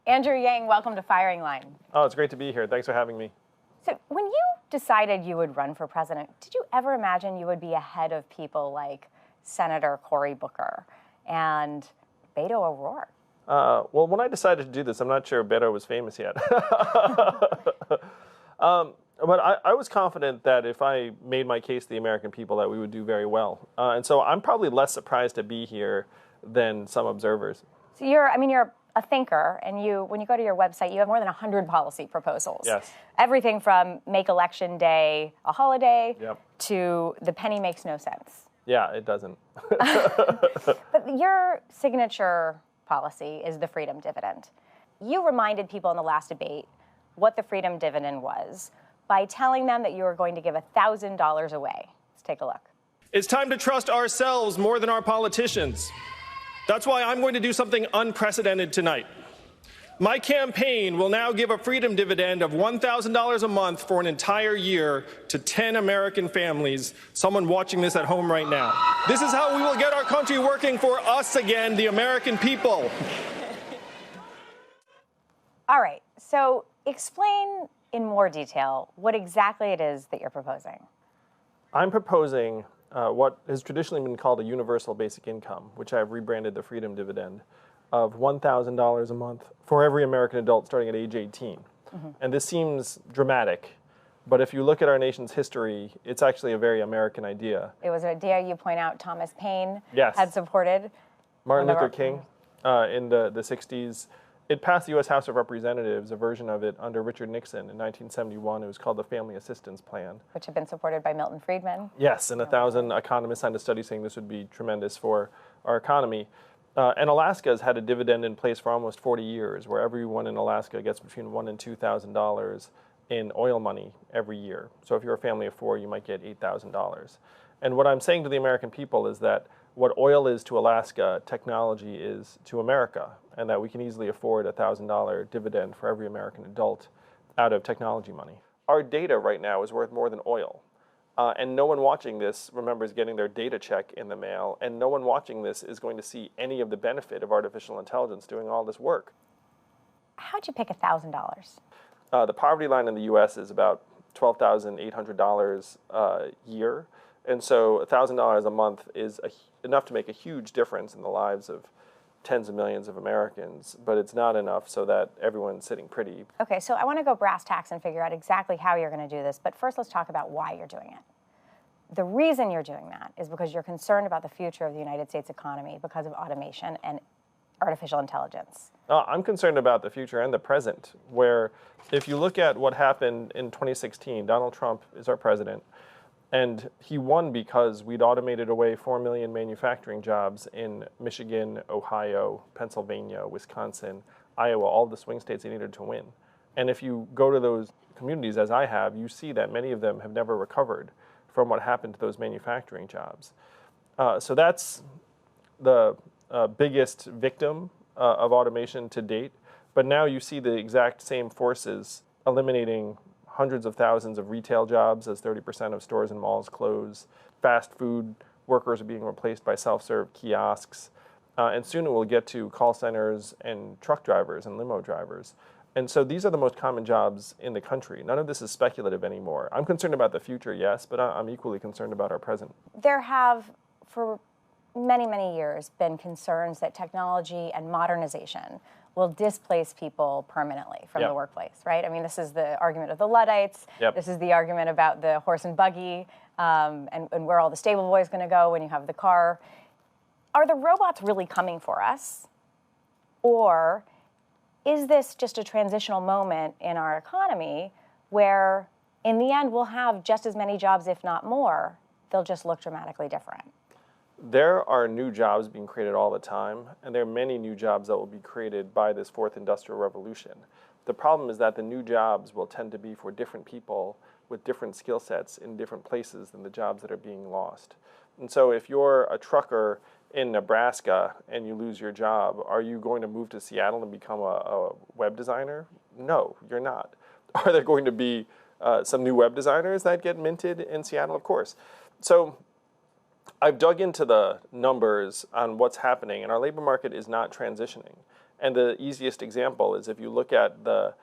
Andrew Yang, welcome to Firing Line. Oh, it's great to be here. Thanks for having me. So when you decided you would run for president, did you ever imagine you would be ahead of people like Senator Cory Booker and Beto O'Rourke? Well, when I decided to do this, I'm not sure Beto was famous yet. But I was confident that if I made my case to the American people that we would do very well. And so I'm probably less surprised to be here than some observers. So you're a thinker, and when you go to your website, you have more than 100 policy proposals. Yes. Everything from make Election Day a holiday to the penny makes no sense. Yeah, it doesn't. But your signature policy is the Freedom Dividend. You reminded people in the last debate what the Freedom Dividend was by telling them that you were going to give $1,000 away. Let's take a look. It's time to trust ourselves more than our politicians. That's why I'm going to do something unprecedented tonight. My campaign will now give a Freedom Dividend of $1,000 a month for an entire year to 10 American families, someone watching this at home right now. This is how we will get our country working for us again, the American people. All right, so explain in more detail what exactly it is that you're proposing. I'm proposing what has traditionally been called a universal basic income, which I've rebranded the Freedom Dividend, of $1,000 a month for every American adult starting at age 18. Mm-hmm. And this seems dramatic, but if you look at our nation's history, it's actually a very American idea. It was an idea, you point out, Thomas Paine Yes. had supported. Martin Luther King in the 60s. It passed the U.S. House of Representatives, a version of it under Richard Nixon in 1971. It was called the Family Assistance Plan. Which had been supported by Milton Friedman. Yes, and 1,000 economists signed a study saying this would be tremendous for our economy. And Alaska has had a dividend in place for almost 40 years, where everyone in Alaska gets between $1,000 and $2,000 in oil money every year. So if you're a family of four, you might get $8,000. And what I'm saying to the American people is that what oil is to Alaska, technology is to America, and that we can easily afford a $1,000 dividend for every American adult out of technology money. Our data right now is worth more than oil. And no one watching this remembers getting their data check in the mail, and no one watching this is going to see any of the benefit of artificial intelligence doing all this work. How'd you pick $1,000? The poverty line in the U.S. is about $12,800 a year, and so $1,000 a month is enough to make a huge difference in the lives of tens of millions of Americans, but it's not enough so that everyone's sitting pretty. Okay, so I want to go brass tacks and figure out exactly how you're going to do this, but first let's talk about why you're doing it. The reason you're doing that is because you're concerned about the future of the United States economy because of automation and artificial intelligence. I'm concerned about the future and the present, where if you look at what happened in 2016, Donald Trump is our president, and he won because we'd automated away 4 million manufacturing jobs in Michigan, Ohio, Pennsylvania, Wisconsin, Iowa, all the swing states he needed to win. And if you go to those communities, as I have, you see that many of them have never recovered from what happened to those manufacturing jobs. So that's the biggest victim of automation to date. But now you see the exact same forces eliminating hundreds of thousands of retail jobs as 30% of stores and malls close. Fast food workers are being replaced by self-serve kiosks. And soon it will get to call centers and truck drivers and limo drivers. And so these are the most common jobs in the country. None of this is speculative anymore. I'm concerned about the future, yes, but I'm equally concerned about our present. There have, for many, many years, been concerns that technology and modernization will displace people permanently from the workplace, right? I mean, this is the argument of the Luddites. This is the argument about the horse and buggy and where all the stable boy is going to go when you have the car. Are the robots really coming for us? Or is this just a transitional moment in our economy where, in the end, we'll have just as many jobs, if not more? They'll just look dramatically different. There are new jobs being created all the time, and there are many new jobs that will be created by this fourth industrial revolution. The problem is that the new jobs will tend to be for different people with different skill sets in different places than the jobs that are being lost. And so if you're a trucker in Nebraska and you lose your job, are you going to move to Seattle and become a web designer? No, you're not. Are there going to be some new web designers that get minted in Seattle? Of course. So I've dug into the numbers on what's happening, and our labor market is not transitioning. And the easiest example is if you look at the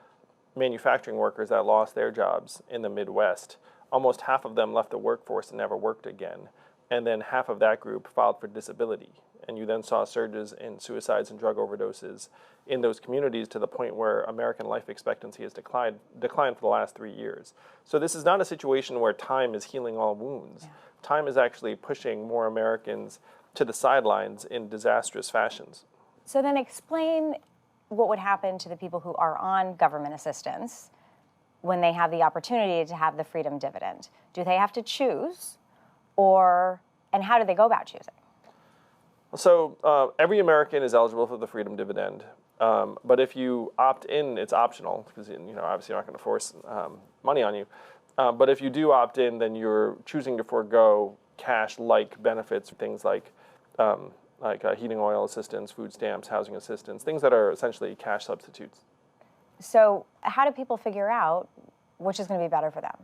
manufacturing workers that lost their jobs in the Midwest, almost half of them left the workforce and never worked again. And then half of that group filed for disability. And you then saw surges in suicides and drug overdoses in those communities to the point where American life expectancy has declined for the last 3 years. So this is not a situation where time is healing all wounds. Yeah. Time is actually pushing more Americans to the sidelines in disastrous fashions. So then explain what would happen to the people who are on government assistance when they have the opportunity to have the Freedom Dividend. Do they have to choose, and how do they go about choosing? So every American is eligible for the Freedom Dividend, but if you opt in, it's optional because obviously you're not going to force money on you. But if you do opt in, then you're choosing to forego cash-like benefits, things like heating oil assistance, food stamps, housing assistance, things that are essentially cash substitutes. So how do people figure out which is going to be better for them?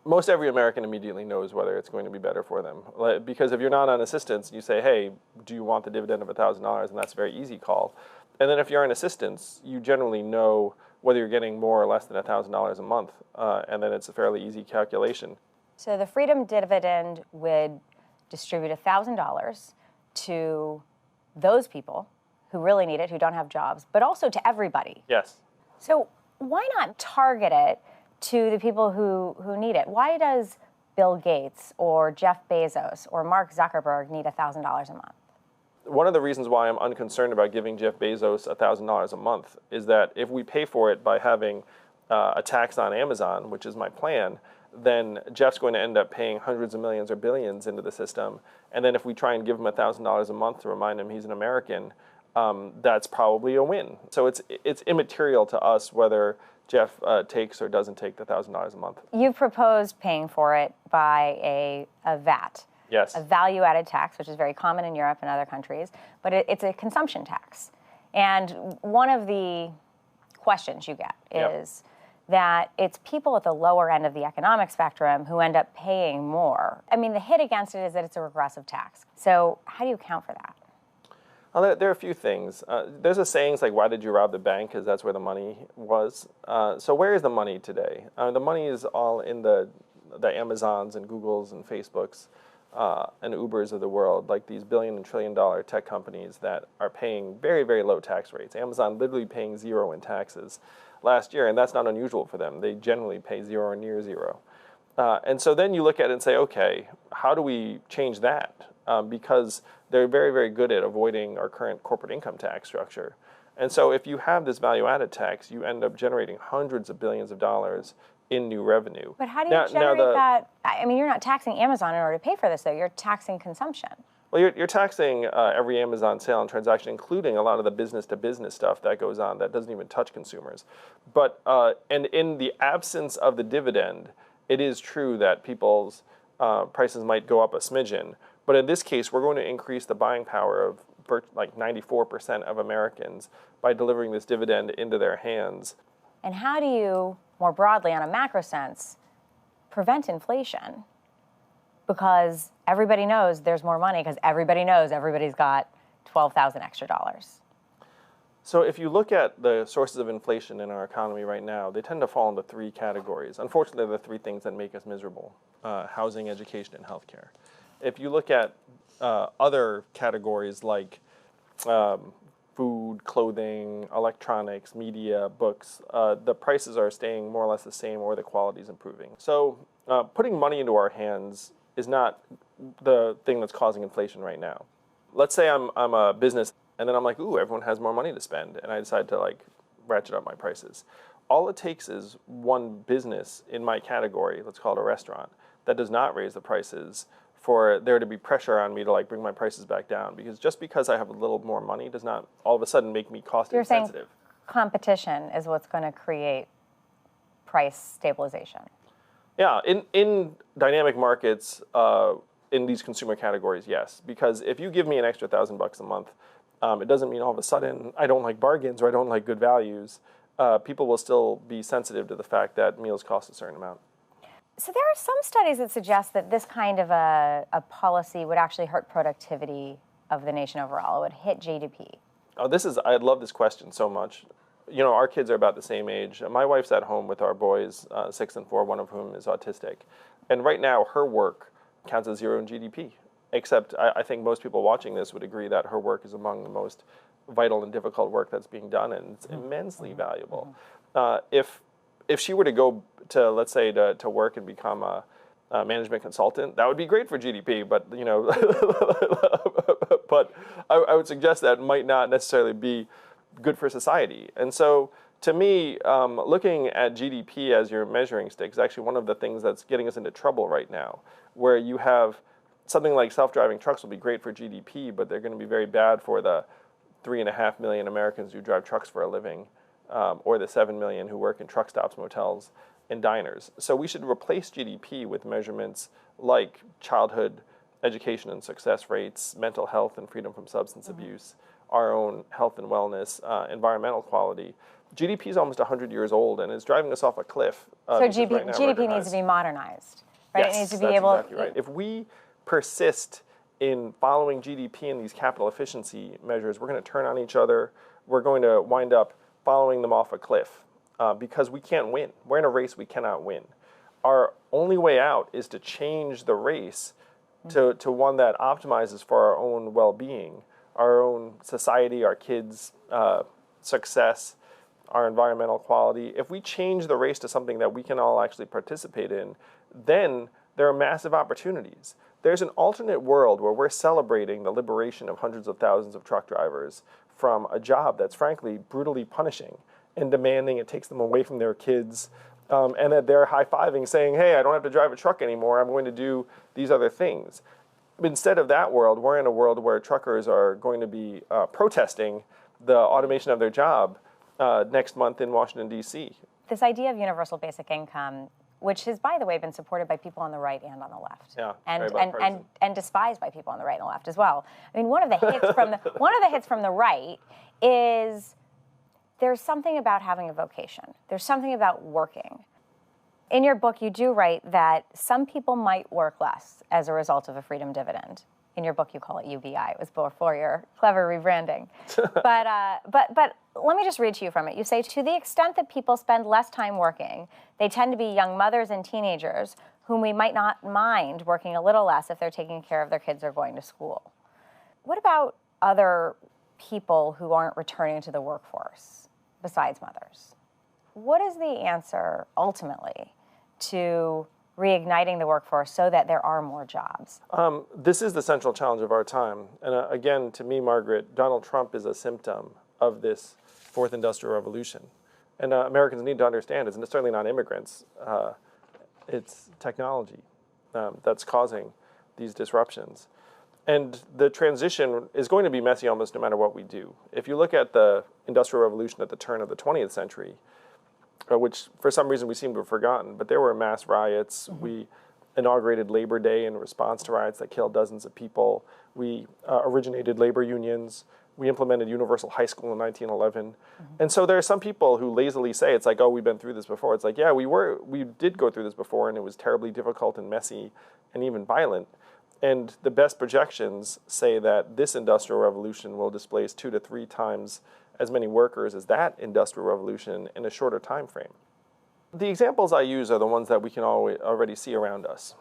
Most every American immediately knows whether it's going to be better for them. Because if you're not on assistance, you say, hey, do you want the dividend of $1,000? And that's a very easy call. And then if you're on assistance, you generally know whether you're getting more or less than $1,000 a month. And then it's a fairly easy calculation. So the Freedom Dividend would distribute $1,000 to those people who really need it, who don't have jobs, but also to everybody. Yes. So why not target it to the people who need it? Why does Bill Gates or Jeff Bezos or Mark Zuckerberg need $1,000 a month? One of the reasons why I'm unconcerned about giving Jeff Bezos $1,000 a month is that if we pay for it by having a tax on Amazon, which is my plan, then Jeff's going to end up paying hundreds of millions or billions into the system. And then if we try and give him $1,000 a month to remind him he's an American, that's probably a win. So it's immaterial to us whether Jeff takes or doesn't take the $1,000 a month. You've proposed paying for it by a VAT. Yes. A value-added tax, which is very common in Europe and other countries, but it's a consumption tax. And one of the questions you get is that it's people at the lower end of the economic spectrum who end up paying more. I mean, the hit against it is that it's a regressive tax. So how do you account for that? Well, there are a few things. There's a saying like, why did you rob the bank? Because that's where the money was. So where is the money today? The money is all in the Amazons and Googles and Facebooks and Ubers of the world, like these billion and trillion dollar tech companies that are paying very, very low tax rates. Amazon literally paying zero in taxes last year, and that's not unusual for them. They generally pay zero or near zero. And so then you look at it and say, okay, how do we change that? Because they're very, very good at avoiding our current corporate income tax structure. And so if you have this value-added tax, you end up generating hundreds of billions of dollars in new revenue. But how do you generate that? I mean, you're not taxing Amazon in order to pay for this, though. You're taxing consumption. Well, you're taxing every Amazon sale and transaction, including a lot of the business-to-business stuff that goes on that doesn't even touch consumers. But and in the absence of the dividend, it is true that people's prices might go up a smidgen. But in this case, we're going to increase the buying power of like 94% of Americans by delivering this dividend into their hands. And how do you, more broadly on a macro sense, prevent inflation? Because everybody knows there's more money because everybody knows everybody's got $12,000 extra dollars. So if you look at the sources of inflation in our economy right now, they tend to fall into three categories. Unfortunately, the three things that make us miserable: housing, education, and healthcare. If you look at other categories like food, clothing, electronics, media, books, the prices are staying more or less the same or the quality is improving. So putting money into our hands is not the thing that's causing inflation right now. Let's say I'm a business and then I'm like, ooh, everyone has more money to spend, and I decide to like ratchet up my prices. All it takes is one business in my category, let's call it a restaurant, that does not raise the prices for there to be pressure on me to like bring my prices back down. Because just because I have a little more money does not all of a sudden make me cost insensitive. You're saying competition is what's going to create price stabilization. Yeah, in dynamic markets, in these consumer categories, yes. Because if you give me an extra $1,000 a month, it doesn't mean all of a sudden I don't like bargains or I don't like good values. People will still be sensitive to the fact that meals cost a certain amount. So there are some studies that suggest that this kind of a policy would actually hurt productivity of the nation overall. It would hit GDP. Oh, I love this question so much. You know, our kids are about the same age. My wife's at home with our boys, 6 and 4, one of whom is autistic. And right now, her work counts as zero in GDP. Except I think most people watching this would agree that her work is among the most vital and difficult work that's being done, and it's immensely valuable. If she were to go to, let's say, to work and become a management consultant, that would be great for GDP, but you know, but I would suggest that might not necessarily be good for society. And so, to me, looking at GDP as your measuring stick is actually one of the things that's getting us into trouble right now, where you have something like self-driving trucks will be great for GDP, but they're going to be very bad for the 3.5 million Americans who drive trucks for a living, or the 7 million who work in truck stops, motels, and diners. So we should replace GDP with measurements like childhood education and success rates, mental health and freedom from substance abuse, our own health and wellness, environmental quality. GDP is almost 100 years old and is driving us off a cliff. So GDP needs to be modernized, right? Yes, it needs to be that's able. Exactly right. If we persist in following GDP and these capital efficiency measures, we're going to turn on each other. We're going to wind up following them off a cliff because we can't win. We're in a race we cannot win. Our only way out is to change the race to one that optimizes for our own well-being, our own society, our kids' success, our environmental quality. If we change the race to something that we can all actually participate in, then there are massive opportunities. There's an alternate world where we're celebrating the liberation of hundreds of thousands of truck drivers from a job that's frankly brutally punishing and demanding. It takes them away from their kids, and that they're high-fiving saying, hey, I don't have to drive a truck anymore. I'm going to do these other things. Instead of that world, we're in a world where truckers are going to be protesting the automation of their job next month in Washington, D.C. This idea of universal basic income, which has, by the way, been supported by people on the right and on the left, and despised by people on the right and the left as well. I mean, one of the hits from the right is there's something about having a vocation. There's something about working. In your book, you do write that some people might work less as a result of a freedom dividend. In your book, you call it UBI. It was before your clever rebranding. But let me just read to you from it. You say, to the extent that people spend less time working, they tend to be young mothers and teenagers whom we might not mind working a little less if they're taking care of their kids or going to school. What about other people who aren't returning to the workforce besides mothers? What is the answer, ultimately, to reigniting the workforce so that there are more jobs? This is the central challenge of our time. And again, to me, Margaret, Donald Trump is a symptom of this fourth industrial revolution. And Americans need to understand it's certainly not immigrants. It's technology that's causing these disruptions. And the transition is going to be messy almost no matter what we do. If you look at the Industrial Revolution at the turn of the 20th century, which for some reason we seem to have forgotten, but there were mass riots. We inaugurated Labor Day in response to riots that killed dozens of people. We originated labor unions. We implemented universal high school in 1911. And so there are some people who lazily say, it's like, oh, we've been through this before. It's like, yeah, we did go through this before, and it was terribly difficult and messy and even violent. And the best projections say that this industrial revolution will displace 2 to 3 times as many workers as that industrial revolution in a shorter time frame. The examples I use are the ones that we can already see around us.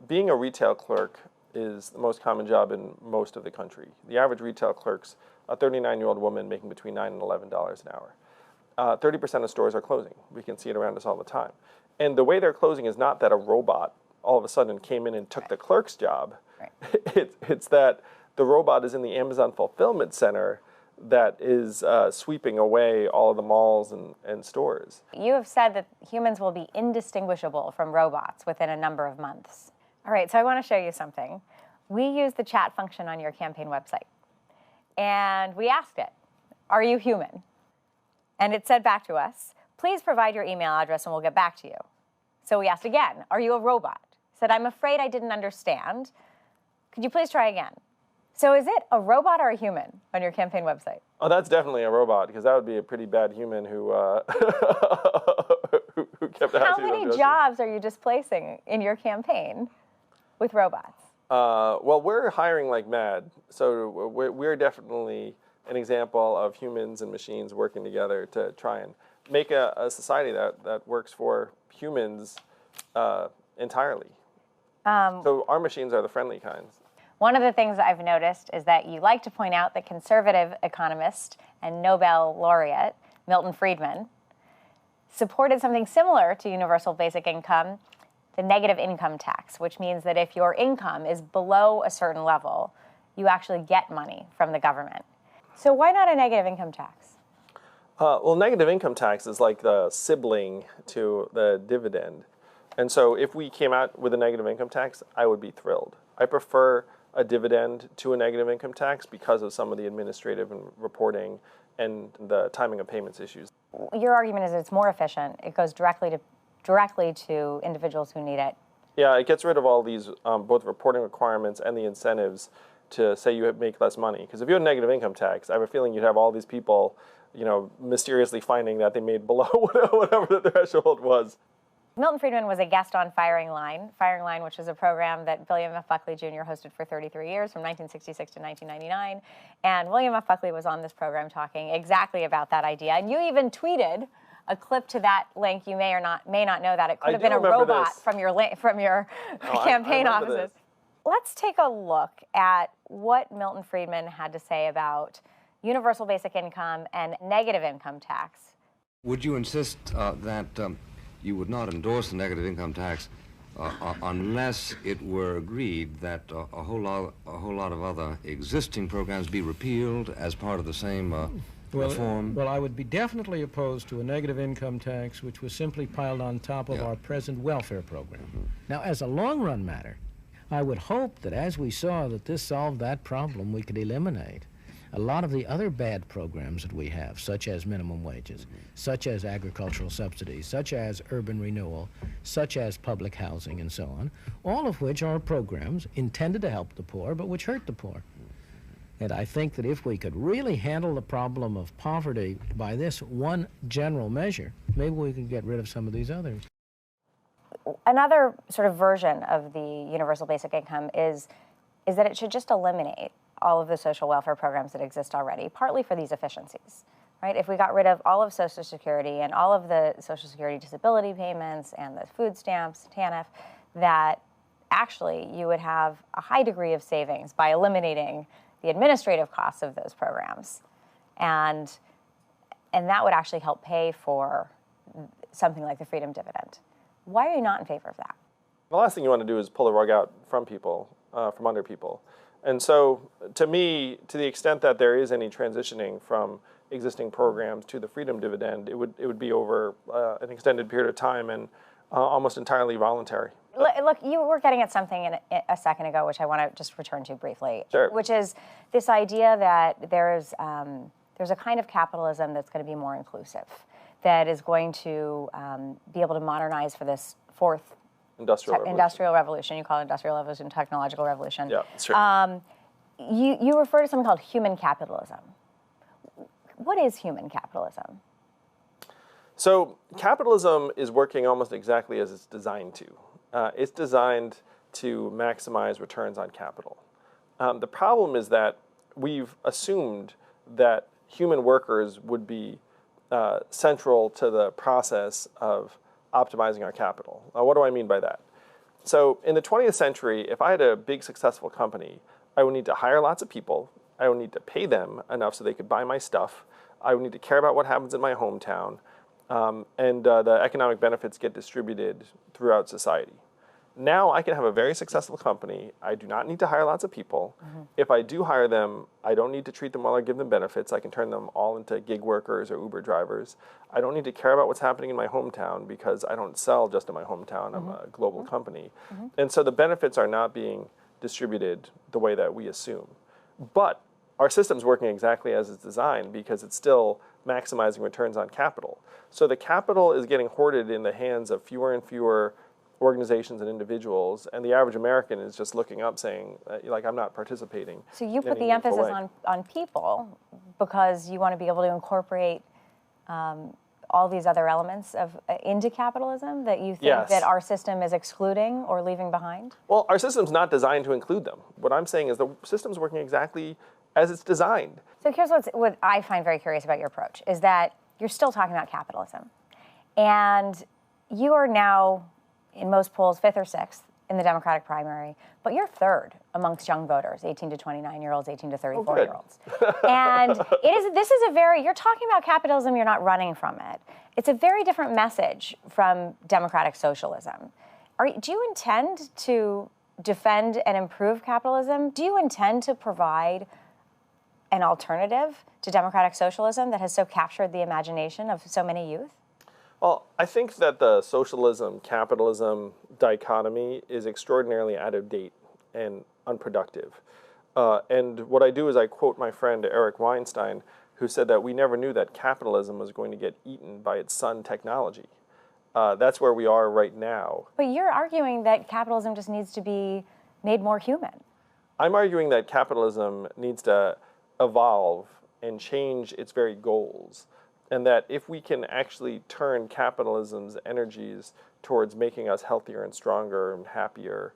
Being a retail clerk is the most common job in most of the country. The average retail clerk's a 39-year-old woman making between $9 and $11 an hour. 30% of stores are closing. We can see it around us all the time. And the way they're closing is not that a robot all of a sudden came in and took the clerk's job. It's that the robot is in the Amazon fulfillment center that is sweeping away all of the malls and stores. You have said that humans will be indistinguishable from robots within a number of months. All right, so I want to show you something. We used the chat function on your campaign website, and we asked it, are you human? And it said back to us, please provide your email address and we'll get back to you. So we asked again, are you a robot? It said, I'm afraid I didn't understand. Could you please try again? So is it a robot or a human on your campaign website? Oh, that's definitely a robot, because that would be a pretty bad human who who kept asking. How many jobs are you displacing in your campaign with robots? Well, we're hiring like mad, so we're definitely an example of humans and machines working together to try and make a society that works for humans entirely. So our machines are the friendly kinds. One of the things I've noticed is that you like to point out that conservative economist and Nobel laureate Milton Friedman supported something similar to universal basic income, the negative income tax, which means that if your income is below a certain level, you actually get money from the government. So why not a negative income tax? Well, negative income tax is like the sibling to the dividend. And so if we came out with a negative income tax, I would be thrilled. I prefer a dividend to a negative income tax because of some of the administrative and reporting and the timing of payments issues. Your argument is it's more efficient. It goes directly to individuals who need it. Yeah, it gets rid of all these both reporting requirements and the incentives to say you make less money. Because if you had a negative income tax, I have a feeling you'd have all these people, mysteriously finding that they made below whatever the threshold was. Milton Friedman was a guest on Firing Line, which was a program that William F. Buckley Jr. hosted for 33 years, from 1966 to 1999. And William F. Buckley was on this program talking exactly about that idea. And you even tweeted a clip to that link. You may not know that. It could have been a robot from your campaign offices. Let's take a look at what Milton Friedman had to say about universal basic income and negative income tax. Would you insist that you would not endorse the negative income tax unless it were agreed that a whole lot of other existing programs be repealed as part of the same reform? Well, I would be definitely opposed to a negative income tax which was simply piled on top of our present welfare program. Now, as a long-run matter, I would hope that as we saw that this solved that problem, we could eliminate a lot of the other bad programs that we have, such as minimum wages, such as agricultural subsidies, such as urban renewal, such as public housing, and so on, all of which are programs intended to help the poor, but which hurt the poor. And I think that if we could really handle the problem of poverty by this one general measure, maybe we could get rid of some of these others. Another sort of version of the universal basic income is that it should just eliminate all of the social welfare programs that exist already, partly for these efficiencies, right? If we got rid of all of Social Security and all of the Social Security disability payments and the food stamps, TANF, that actually you would have a high degree of savings by eliminating the administrative costs of those programs. And that would actually help pay for something like the Freedom Dividend. Why are you not in favor of that? The last thing you want to do is pull the rug out from people, from under people. And so, to me, to the extent that there is any transitioning from existing programs to the Freedom Dividend, it would be over an extended period of time and almost entirely voluntary. Look, you were getting at something a second ago, which I want to just return to briefly. Sure. Which is this idea that there's a kind of capitalism that's going to be more inclusive, that is going to be able to modernize for this fourth industrial revolution. You call it industrial revolution, technological revolution. Yeah, that's right. You refer to something called human capitalism. What is human capitalism? So capitalism is working almost exactly as it's designed to. It's designed to maximize returns on capital. The problem is that we've assumed that human workers would be central to the process of optimizing our capital. What do I mean by that? So in the 20th century, if I had a big successful company, I would need to hire lots of people. I would need to pay them enough so they could buy my stuff. I would need to care about what happens in my hometown. And the economic benefits get distributed throughout society. Now I can have a very successful company. I do not need to hire lots of people. If I do hire them, I don't need to treat them well or give them benefits. I can turn them all into gig workers or Uber drivers. I don't need to care about what's happening in my hometown because I don't sell just in my hometown. I'm a global company. And so the benefits are not being distributed the way that we assume. But our system's working exactly as it's designed because it's still maximizing returns on capital. So the capital is getting hoarded in the hands of fewer and fewer organizations and individuals, and the average American is just looking up saying, I'm not participating. So you put the emphasis on people because you want to be able to incorporate all these other elements into capitalism that you think that our system is excluding or leaving behind? Well, our system's not designed to include them. What I'm saying is the system's working exactly as it's designed. So here's what I find very curious about your approach, is that you're still talking about capitalism. And you are now, in most polls, 5th or 6th in the Democratic primary, but you're 3rd amongst young voters, 18 to 29-year-olds, 18 to 34-year-olds. And you're talking about capitalism, you're not running from it. It's a very different message from democratic socialism. Do you intend to defend and improve capitalism? Do you intend to provide an alternative to democratic socialism that has so captured the imagination of so many youth? Well, I think that the socialism-capitalism dichotomy is extraordinarily out of date and unproductive. And what I do is I quote my friend Eric Weinstein, who said that we never knew that capitalism was going to get eaten by its son, technology. That's where we are right now. But you're arguing that capitalism just needs to be made more human. I'm arguing that capitalism needs to evolve and change its very goals. And that if we can actually turn capitalism's energies towards making us healthier and stronger and happier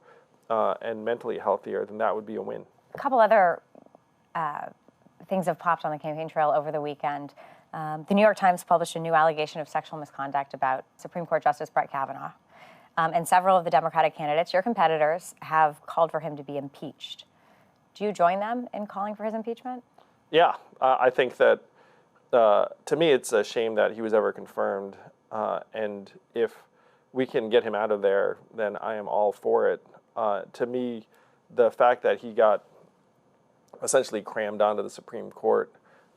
and mentally healthier, then that would be a win. A couple other things have popped on the campaign trail over the weekend. The New York Times published a new allegation of sexual misconduct about Supreme Court Justice Brett Kavanaugh. And several of the Democratic candidates, your competitors, have called for him to be impeached. Do you join them in calling for his impeachment? Yeah, I think that to me, it's a shame that he was ever confirmed. And if we can get him out of there, then I am all for it. To me, the fact that he got essentially crammed onto the Supreme Court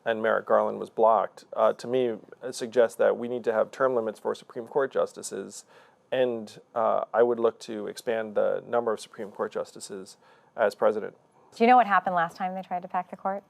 and Merrick Garland was blocked, to me, it suggests that we need to have term limits for Supreme Court justices. And I would look to expand the number of Supreme Court justices as president. Do you know what happened last time they tried to pack the court?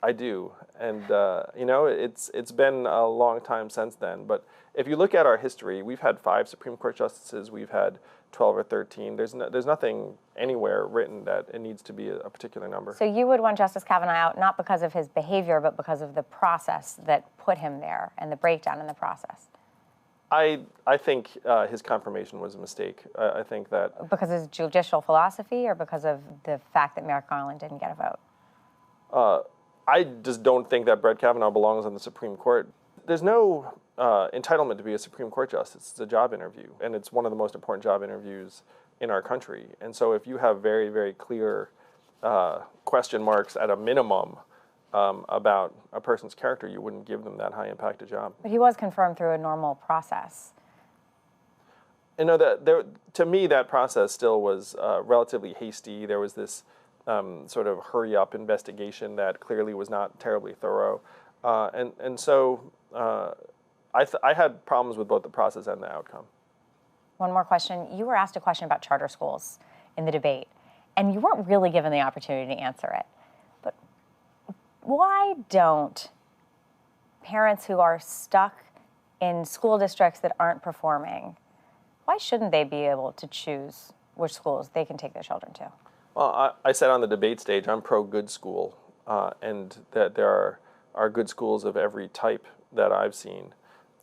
I do, and it's been a long time since then. But if you look at our history, we've had 5 Supreme Court justices, we've had 12 or 13. There's nothing anywhere written that it needs to be a particular number. So you would want Justice Kavanaugh out not because of his behavior, but because of the process that put him there and the breakdown in the process. I think his confirmation was a mistake. I think that because of his judicial philosophy, or because of the fact that Merrick Garland didn't get a vote. I just don't think that Brett Kavanaugh belongs on the Supreme Court. There's no entitlement to be a Supreme Court justice. It's a job interview, and it's one of the most important job interviews in our country. And so if you have very, very clear question marks at a minimum about a person's character, you wouldn't give them that high-impact a job. But he was confirmed through a normal process. You know, to me, that process still was relatively hasty. There was this sort of hurry-up investigation that clearly was not terribly thorough. And so I had problems with both the process and the outcome. One more question. You were asked a question about charter schools in the debate, and you weren't really given the opportunity to answer it. But why don't parents who are stuck in school districts that aren't performing, why shouldn't they be able to choose which schools they can take their children to? Well, I said on the debate stage, I'm pro-good school, and that there are good schools of every type that I've seen.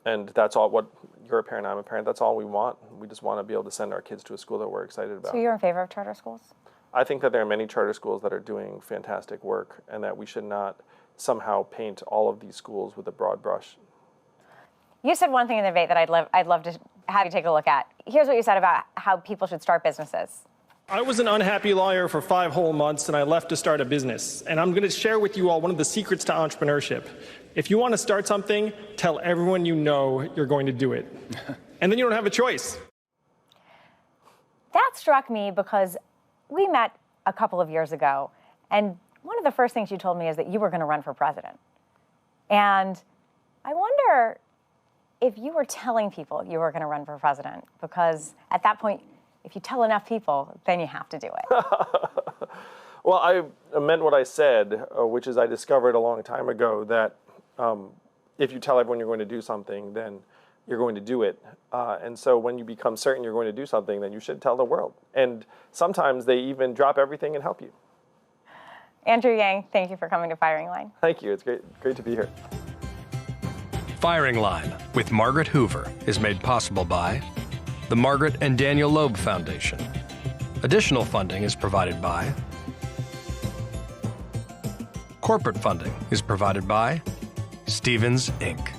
And that's all. What you're a parent, I'm a parent, that's all we want. We just want to be able to send our kids to a school that we're excited about. So you're in favor of charter schools? I think that there are many charter schools that are doing fantastic work, and that we should not somehow paint all of these schools with a broad brush. You said one thing in the debate that I'd love to have you take a look at. Here's what you said about how people should start businesses. I was an unhappy lawyer for 5 whole months, and I left to start a business. And I'm going to share with you all one of the secrets to entrepreneurship. If you want to start something, tell everyone you know you're going to do it. And then you don't have a choice. That struck me because we met a couple of years ago, and one of the first things you told me is that you were going to run for president. And I wonder if you were telling people you were going to run for president, because at that point, if you tell enough people, then you have to do it. Well, I meant what I said, which is I discovered a long time ago that if you tell everyone you're going to do something, then you're going to do it. And so when you become certain you're going to do something, then you should tell the world. And sometimes they even drop everything and help you. Andrew Yang, thank you for coming to Firing Line. Thank you. It's great to be here. Firing Line with Margaret Hoover is made possible by the Margaret and Daniel Loeb Foundation. Additional funding is provided by Corporate funding is provided by Stevens, Inc.